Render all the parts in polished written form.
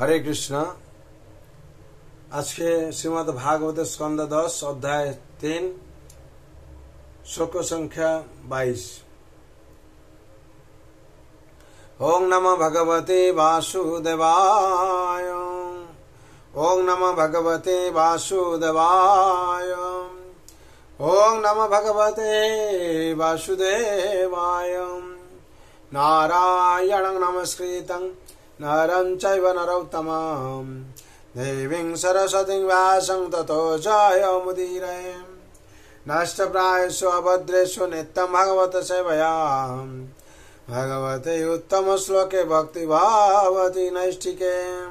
हरे कृष्ण। आज के श्रीमद् भागवत स्कंद 10 अध्याय 3 श्लोक संख्या 22। ओम नमो भगवते वासुदेवाय। ओम नमो भगवते वासुदेवाय। ओम नमो भगवते वासुदेवाय। नारायणं नमस्कृतं नरं चैव नरोत्तमं देवीं सरस्वतीं व्यासं ततो जयमुदीरये। नष्टप्रायेषु अभद्रेषु नित्यं भगवत सेवया भगवते उत्तम श्लोके भक्तिभावति नैष्ठिके।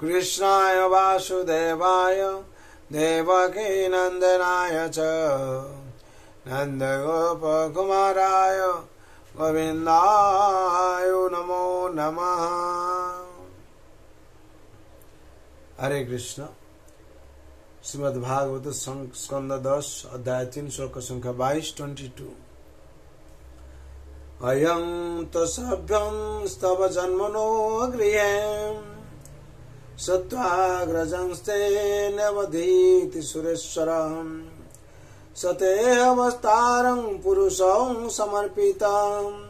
कृष्णाय वासुदेवाय देवकी नंदनाय च नन्दगोपकुमाराय गोविंदाय नमो नमः। हरे कृष्ण। श्रीमद्भागवत स्कंद 10 अध्याय 3 श्लोक संख्या 22। अयं तो सभ्यं स्तव जन्मनो गृहे सत्वाग्रजंस्ते नवधीति सुरेश्वरम् सते अवस्तारं पुरुषं समर्पितं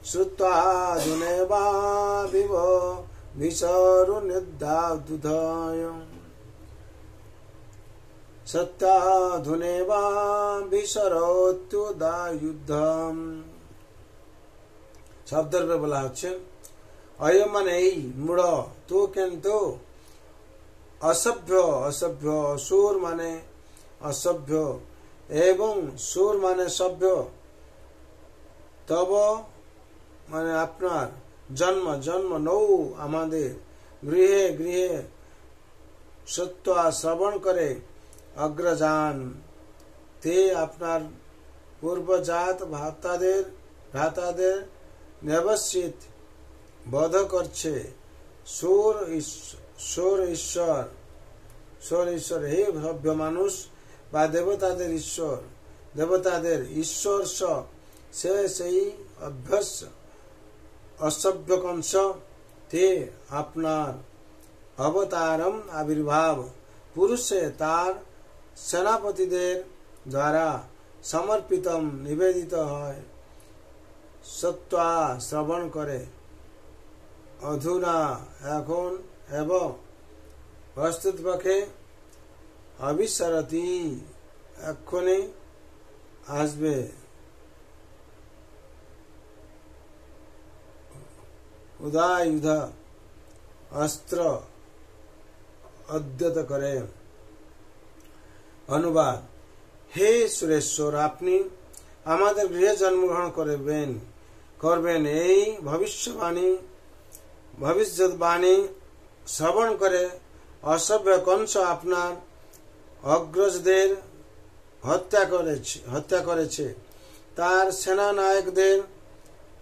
श्रुत्वा धुनेवा विभो विसरुनिद्धादुधाय सत्या धुनेवा विसरोत्युदायुद्धम। शब्द पे बोला হচ্ছে अय माने मूढ़ तू किंतु असभ्य असभ्य असुर माने असभ्य एवं सुर माने सभ्य तब माने आपनार जन्म जन्म नौ आमादेर गृहे गृहे सत्वा श्रवण करे अग्रजान ते आपनार पूर्वजात भ्रातादेर व्यवस्थित बध करछे। सुर ईश्वर हे भव्य मानुष বা দেবতাদের ঈশ্বর দেবতাদের ঈশ্বর সে সেই অভ্যস অসভ্য কংস তে আপনার অবতারম আবির্ভাব পুরুষে তার সেনাপতিদের দ্বারা সমর্পিতম নিবেদিত হয় সত্ত্বা শ্রবণ করে অধুনা এখন এবং প্রস্তুতপক্ষে अविसरती अक्षणे आसबे उदायुध अस्त्र अद्यत करे। अनुवाद हे सुरेश्वर আপনি আমাদের গৃহে জন্মগ্রহণ করবেন এই ভবিষ্যৎবাণী শ্রবণ করে অসভ্য কংস আপনার অগ্রজদের হত্যা করেছে তার সেনা নায়কদের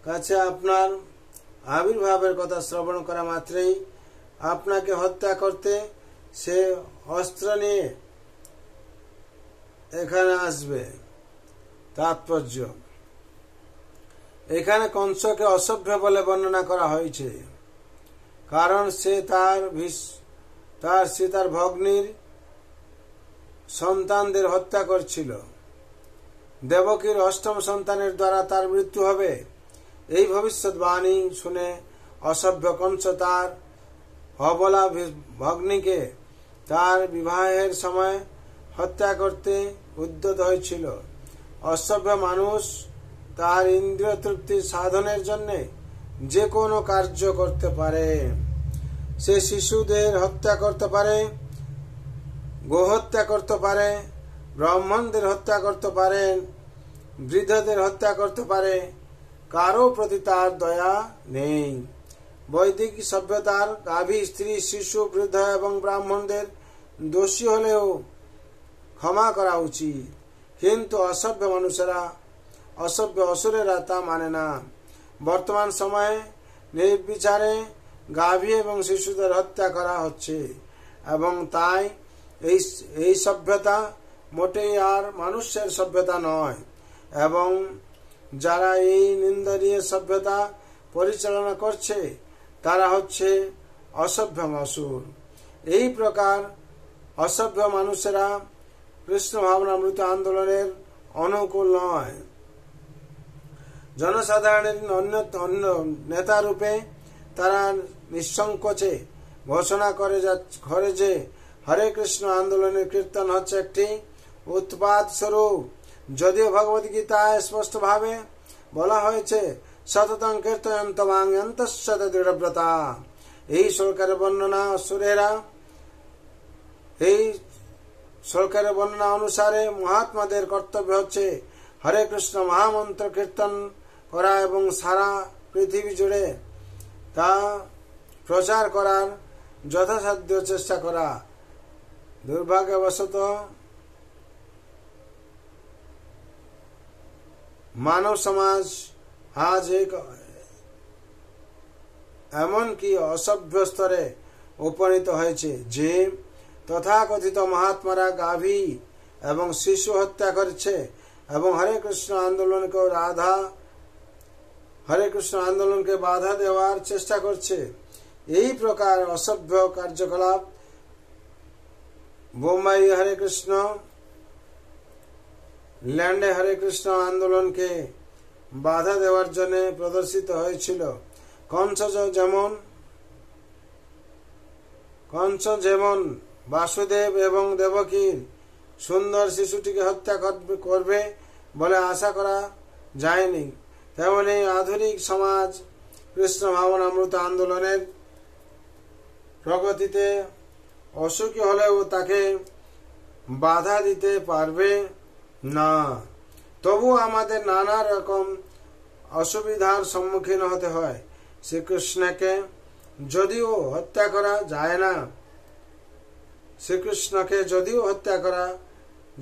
কাছে আপনার আবির্ভাবের কথা শ্রবণ করা মাত্রই আপনাকে হত্যা করতে সে অস্ত্র নিয়ে এখানে আসবে। তাৎপর্য এখানে কংসকে অসভ্য বলে বর্ণনা করা হয়েছে কারণ সে তার ভগ্নীর সন্তানদের হত্যা করছিল। দেবকীর অষ্টম সন্তানের দ্বারা তার মৃত্যু হবে এই ভবিষ্যৎবাণী শুনে অসভ্য কংস তার অবলা ভগ্নীকে তার বিবাহের সময় হত্যা করতে উদ্যত হয়েছিল। অসভ্য মানুষ তার ইন্দ্রিয় তৃপ্তি সাধনের জন্য যে কোনো কার্য করতে পারে। সে শিশুদের হত্যা করতে পারে, গোহত্যা করতে পারে, ব্রাহ্মণদের হত্যা করতে পারে, বৃদ্ধদের হত্যা করতে পারে, কারো প্রতি তার দয়া নেই। বৈদিক সভ্যতার গাভী স্ত্রী শিশু বৃদ্ধ এবং ব্রাহ্মণদের দোষী হলেও ক্ষমা করা উচিত, কিন্তু অসভ্য অসুরেরা তা মানে না। বর্তমান সময়ে নির্বিচারে গাভী এবং শিশুদের হত্যা করা হচ্ছে এবং তাই এই সভ্যতা মোটেই আর মানুষের সভ্যতা নয় এবং যারা এই নিন্দনীয় সভ্যতা পরিচালনা করছে তারা হচ্ছে অসভ্যং অসুর। এই প্রকার অসভ্য মানুষেরা কৃষ্ণ ভাবনামৃত আন্দোলনের অনুকূল নয়। জনসাধারণের অন্য নেতা রূপে তারা নিঃসংকোচে ঘোষণা করে যে হরে কৃষ্ণ আন্দোলনের কীর্তন হচ্ছে একটি উৎপাত স্বরূপ। যদিও ভগবদ গীতায় স্পষ্টভাবে বলা হয়েছে সততং কীর্তয়ন্তমাং যন্তস্য দৃঢ়ব্রতা। এই শ্লোকের বর্ণনা অনুসারে মহাত্মাদের কর্তব্য হচ্ছে হরে কৃষ্ণ মহামন্ত্র কীর্তন করা এবং সারা পৃথিবী জুড়ে তা প্রচার করার যথাসাধ্য চেষ্টা করা। দুর্ভাগ্যবশত মানব সমাজ আজ এক এমনকি অসভ্য স্তরে উপনীত হয়েছে যে তথাকথিত মহাত্মারা গাভী এবং শিশু হত্যা করছে এবং হরে কৃষ্ণ আন্দোলনকে বাধা দেওয়ার চেষ্টা করছে। এই প্রকার অসভ্য কার্যকলাপ বোম্বাই হরে কৃষ্ণ, ল্যান্ডে হরে কৃষ্ণ আন্দোলনকে বাধা দেওয়ার জন্য প্রদর্শিত হয়েছিল। কংস যেমন বাসুদেব এবং দেবকীর সুন্দর শিশুটিকে হত্যা করবে বলে আশা করা যায়নি, তেমনি আধুনিক সমাজ কৃষ্ণ ভাবনামৃত আন্দোলনের প্রগতিতে অসুখী হলেও তাকে বাধা দিতে পারবে না। তবু আমাদের নানা রকম অসুবিধার সম্মুখীন হতে হয়। শ্রীকৃষ্ণকে যদিও হত্যা করা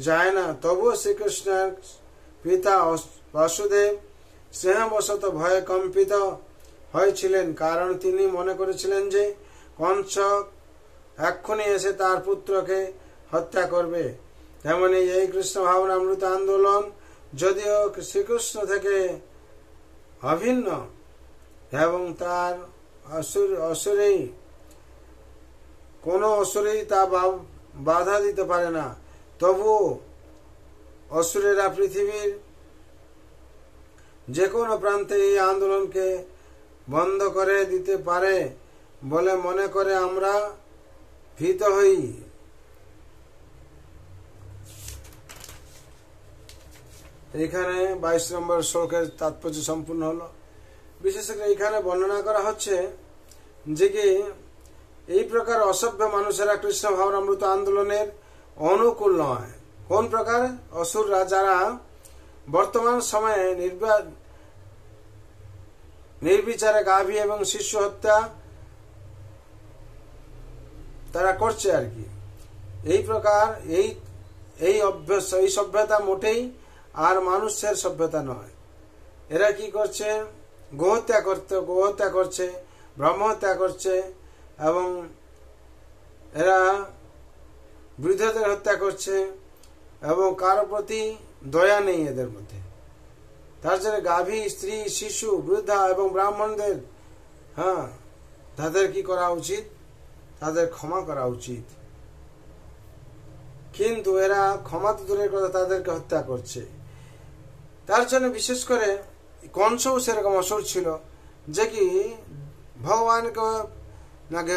যায় না, তবুও শ্রীকৃষ্ণের পিতা বাসুদেব স্নেহবশত ভয়ে কম্পিত হয়েছিলেন, কারণ তিনি মনে করেছিলেন যে কংস এক্ষুনি এসে তার পুত্রকে হত্যা করবে। তেমনি এই কৃষ্ণ ভাবনামৃত আন্দোলন যদিও শ্রীকৃষ্ণ থেকে অভিন্ন এবং তার কোন অসুরেই তা বাধা দিতে পারে না, তবুও অসুরেরা পৃথিবীর যে কোনো প্রান্তে এই আন্দোলনকে বন্ধ করে দিতে পারে বলে মনে করে আমরা ভীত হই। এখানে 22 নম্বর শ্লোকের তাৎপর্য সম্পূর্ণ হলো। বিশেষ করে এখানে বর্ণনা করা হচ্ছে যে কি এই প্রকার অসভ্য মানুষেরা কৃষ্ণ ভাবনামৃত আন্দোলনের অনুকূল নয়। কোন প্রকার? অসুররা যারা বর্তমান সময়ে নির্বিচারে গাভী এবং শিশু হত্যা তারা করছে আর কি। এই প্রকার এই সভ্যতা মোটেই আর মানুষের সভ্যতা নয়। এরা কি করছে? গোহত্যা করছে, ব্রহ্মহত্যা করছে এবং এরা বৃদ্ধদের হত্যা করছে এবং কারো প্রতি দয়া নেই এদের মধ্যে। তার জন্য গাভী, স্ত্রী, শিশু, বৃদ্ধা এবং ব্রাহ্মণদের তাদের কি করা উচিত? তাদের ক্ষমা করা উচিত। কিন্তু এরা ক্ষমা তো দূরের কথা, তাদেরকে হত্যা করছে। তার জন্য বিশেষ করে কংসও সেরকম অসুর ছিল যে কি ভগবানকে